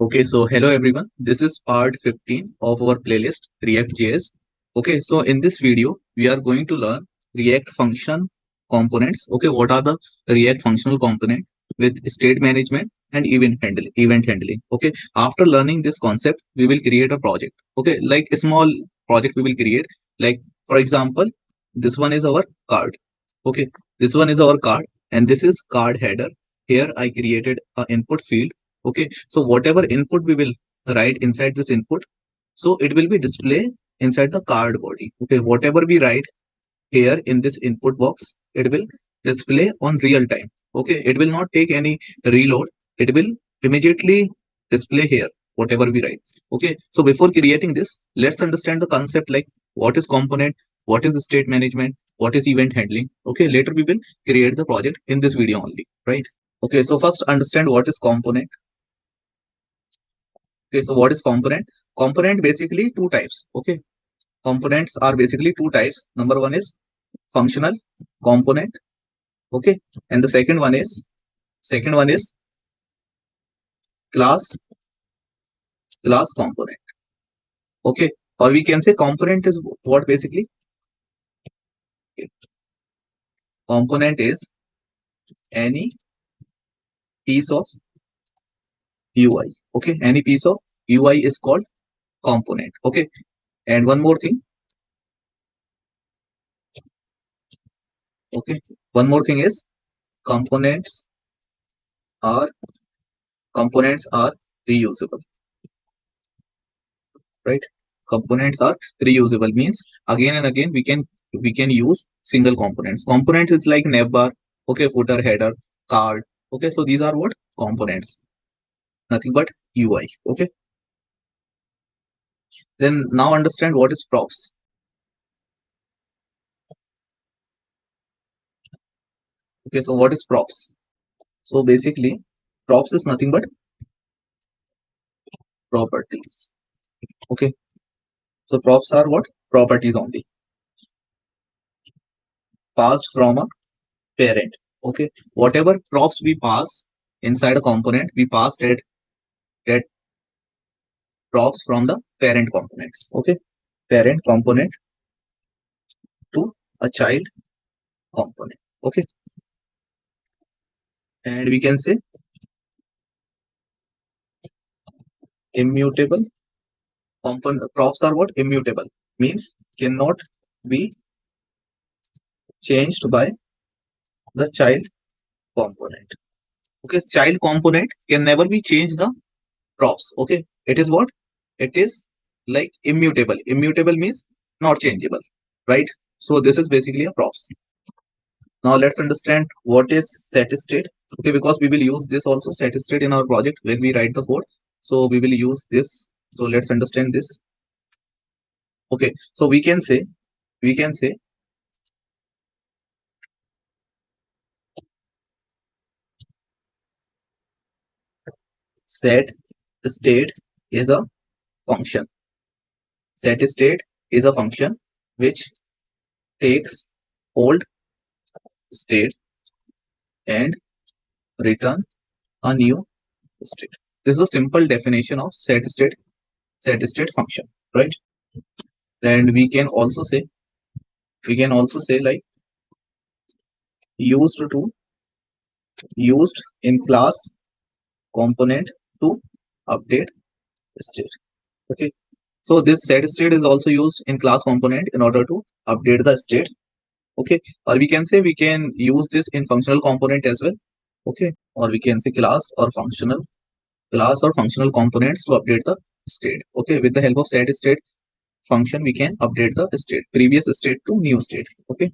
Okay, so hello everyone. This is part 15 of our playlist React.js. Okay, so in this video, we are going to learn React function components. Okay, what are the React functional component with state management and event handling. Okay, after learning this concept, we will create a project. Okay, like a small project we will create. Like for example, this one is our card. Okay, this one is our card, and this is card header. Here I created an input field. Okay, so whatever input we will write inside this input, so it will be display inside the card body. Okay, whatever we write here in this input box, it will display on real time. Okay, it will not take any reload. It will immediately display here whatever we write. Okay, so before creating this, let's understand the concept, like what is component, what is the state management, what is event handling. Okay, later we will create the project in this video only, right? Okay, so first understand what is component. Okay, so what is component? Component basically two types. Okay, components are basically two types. Number one is functional component. Okay, and the second one is class component. Okay, or we can say component is what basically. Okay, component is any piece of UI. Okay, any piece of UI is called component. Okay, and one more thing. Okay, one more thing is components are components are reusable, right? Components are reusable means again and again we can use single components. Components is like navbar, okay, footer, header, card. Okay, so these are what components, nothing but UI. Okay, then now understand what is props. Okay, so what is props? So basically props is nothing but properties. Okay, so props are what properties only passed from a parent. Okay, whatever props we pass inside a component, we pass that props from the parent components. Okay, parent component to a child component. Okay, and we can say immutable component. Props are what immutable means cannot be changed by the child component. Okay, child component can never be changed the props. Okay, it is what it is, like immutable. Immutable means not changeable, right? So this is basically a props. Now let's understand what is set state. Okay, because we will use this also set state in our project when we write the code. So we will use this. So let's understand this. Okay, so we can say set state is a function. Set state is a function which takes old state and return a new state. This is a simple definition of set state function, right? And we can also say like used to used in class component to update state. Okay, so this set state is also used in class component in order to update the state. Okay, or we can say we can use this in functional component as well. Okay, or we can say class or functional components to update the state. Okay, with the help of set state function we can update the state, previous state to new state. Okay,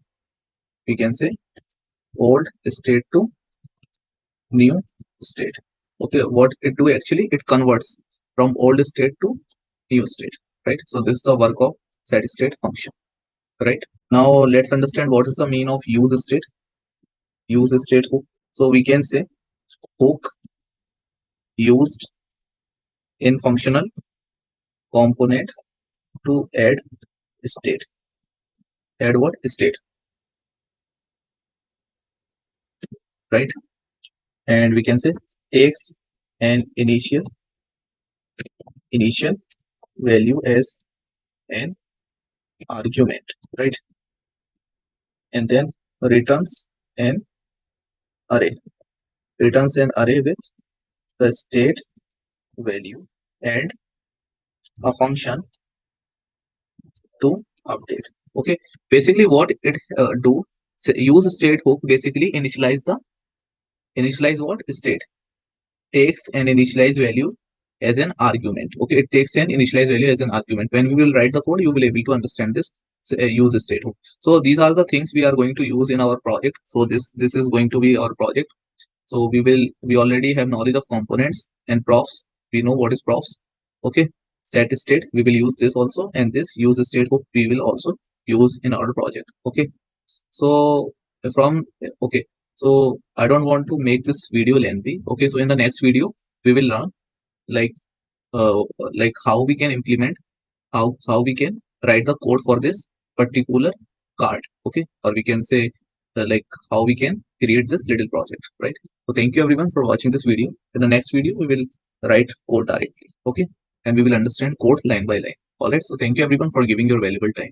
we can say old state to new state. Okay, what it do actually, it converts from old state to new state, right? So this is the work of set state function, right? Now let's understand what is the mean of use state hook. So we can say hook used in functional component to add what state, right? And we can say takes an initial initial value as an argument, right? And then returns an array. Returns an array with the state value and a function to update. Okay, basically what it do, use state hook, basically initialize what state, takes an initialize value as an argument. Okay, it takes an initialize value as an argument. When we will write the code, you will able to understand this. Use state hook. So these are the things we are going to use in our project. So this is going to be our project. So we already have knowledge of components and profs. We know what is profs. Okay, set state, we will use this also, and this use state hook we will also use in our project. Okay, so from okay, so I don't want to make this video lengthy. Okay, so in the next video we will learn like uh, how we can implement, how we can write the code for this particular card. Okay, or we can say how we can create this little project, right? So thank you everyone for watching this video. In the next video we will write code directly. Okay, and we will understand code line by line. All right, so thank you everyone for giving your valuable time.